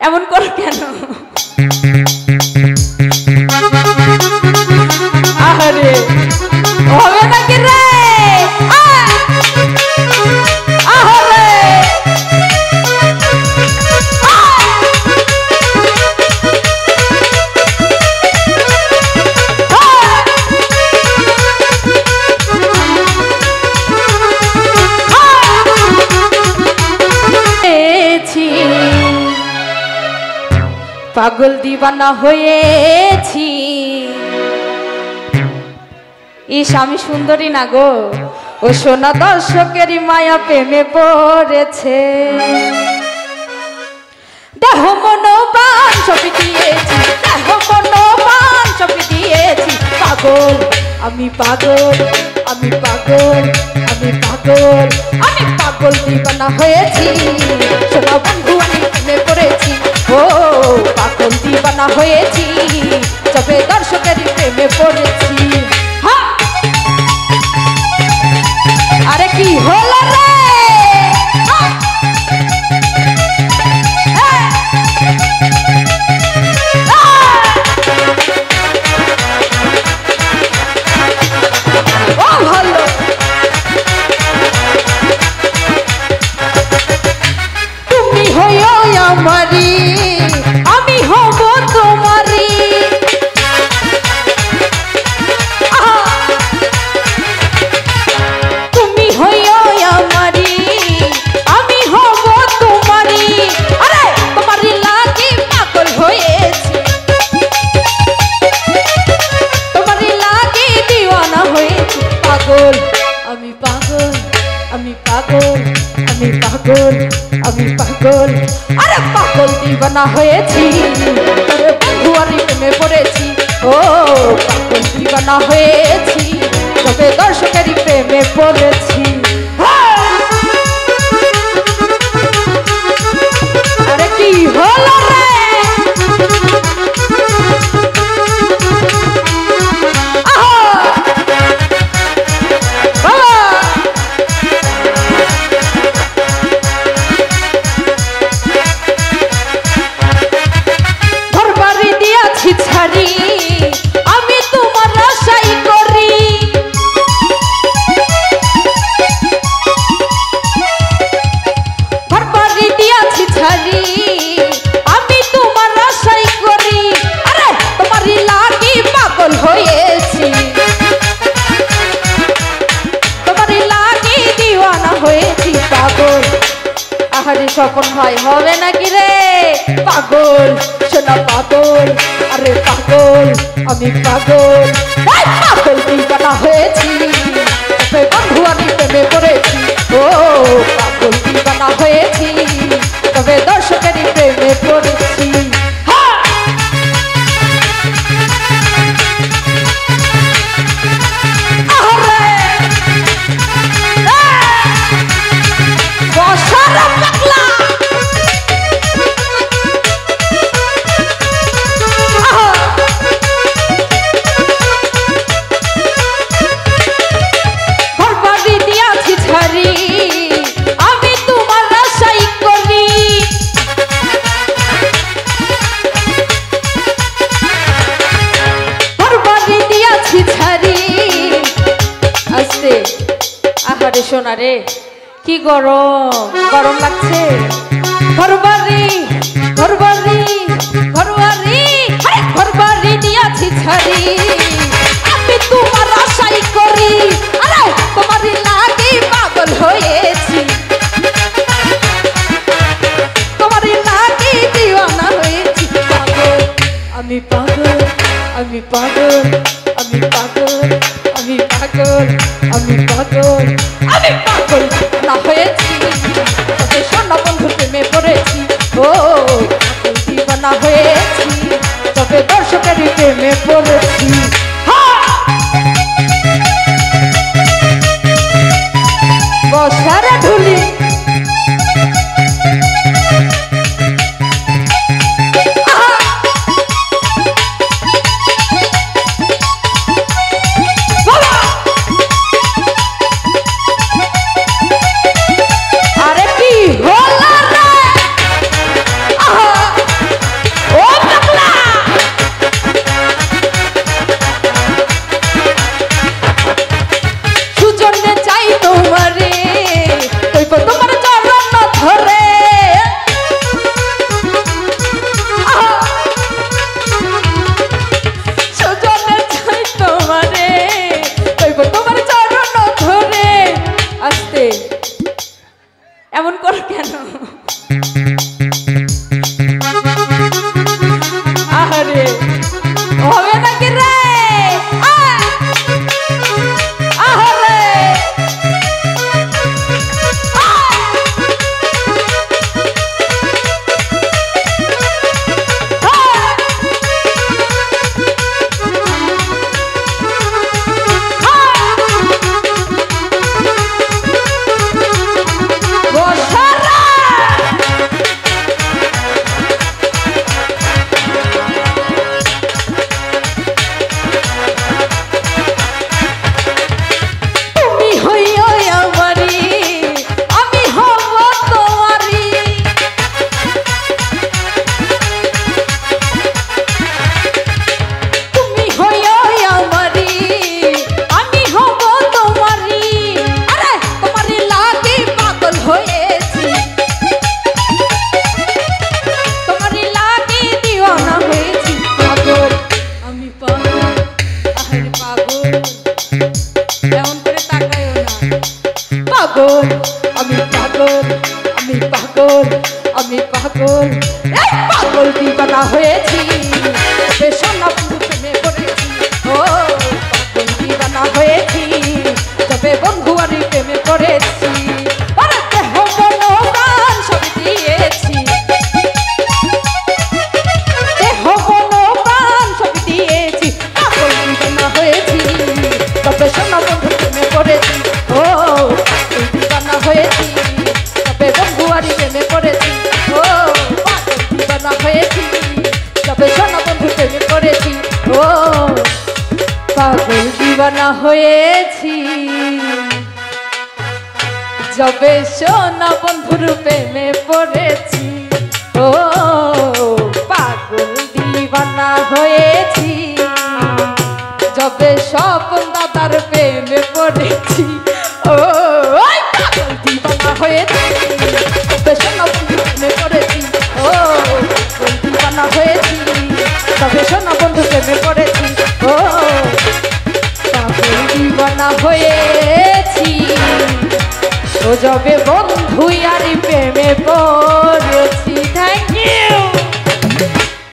এমন করো কেন? আরে হবে নাকি রে? আরে পাগল দিবানা হয়েছি। ইস আমি সুন্দরী না গো, ও সোনা দর্শকেরই মায়া প্রেমে পড়েছে। দেহ মনোবান ছবি দিয়েছি, দেহ মনোবান ছবি দিয়েছি। পাগল আমি পাগল, আমি পাগল, আমি পাগল, আমি পাগল দিবানা হয়েছি। সোনা বন্ধু আমি প্রেমে পড়েছি। ও পাগল দিবানা হয়েছি, তবে দর্শকেরই প্রেমে পড়েছি। আরে কি হলো রে? ও ভালো তুমি হইও আমারি, আমি হব তোমারি। তুমি হইও আমারি, আমি হব তোমারি। আরে তোমারই লাগি পাগল হয়েছি, তোমারই লাগি দিওয়ানা হয়েছি। পাগল আমি পাগল, আমি পাগল, আমি পাগল, আমি পাগল, আরে পাগল দিবানা হয়েছি। বন্ধু আমি প্রেমে পড়েছি। ও পাগল দিবানা হয়েছি, তবে দর্শকেরই প্রেমে পড়েছি। আরে কি হলো রে? আমি তোমার আশাই করি, ঘর বাড়ি দিয়াছি ছাড়ি। আমি তোমার আশাই করি, আরে তোমারই লাগি পাগল হয়েছি, তোমারই লাগি দিওয়ানা হয়েছি। পাগল আহারে স্বপন ভাই হবে নাকি রে? পাগল শোনা পাগল, আরে পাগল আমি পাগল, পাগল দিবানা হয়েছি। বন্ধু আমি প্রেমে পড়েছি। ও পাগল দিবানা হয়েছি, তবে দর্শকেরই প্রেমে পড়েছি। আমি তোমার আশাই করি, ঘর বাড়ি দিয়াছি ছাড়ি। আস্তে আহারে সোনা রে কি গরম, গরম লাগছে। ঘর বাড়ি, ঘর বাড়ি, ঘর বাড়ি, ঘর বাড়ি দিয়াছি ছাড়ি। আমি তোমার আশাই করি, আরে তোমারই লাগি পাগল হয়েছি, তোমারই লাগি দিওয়ানা হয়েছি। পাগল আমি পাগল, আমি পাগল, আমি পাগল, আমি পাগল, আমি পাগল, আমি পাগল না হয়েছি। তবে সোনা বন্ধু প্রেমে পড়েছি। ও পাগল দিওয়ানা হয়েছি, তবে দর্শকেরই প্রেমে পড়েছি। বসারে ঢুলি আরে কি হলো রে? রে হবে নাকি রে আহরে পাগল আমি পাগল আমি পাগল আমি পাগল এই পাগল দিবানা হয়েছি বেশনা প্রেমে পড়েছি ও পাগল দিবানা হয়েছি তবে বন্ধু আমি প্রেমে পড়েছি আরে দেহ মন প্রাণ সব দিয়েছি দেহ মন প্রাণ সব দিয়েছি পাগল দিবানা হয়েছি তবে সোনা বন্ধু প্রেমে পড়েছি ও হয়েছি তবে বন্ধুয়ারি প্রেমে পড়েছি ও পাগল দিবানা হয়েছি তবে সোনা বন্ধু প্রেমে পড়েছি ও পাগল দিবানা হয়েছি যবে সোনা বন্ধুর প্রেমে পড়েছি ও পাগল দিবানা হয়েছি যবে স্বপন দাদার প্রেমে পড়েছি ও পাগল দিবানা হয়েছি তবে সোনা বন্ধু প্রেমে পড়েছি ও পাগল দিবানা হয়েছি তবে সোনা বন্ধু প্রেমে পড়েছি ও পাগল দিবানা হয়েছি ও যবে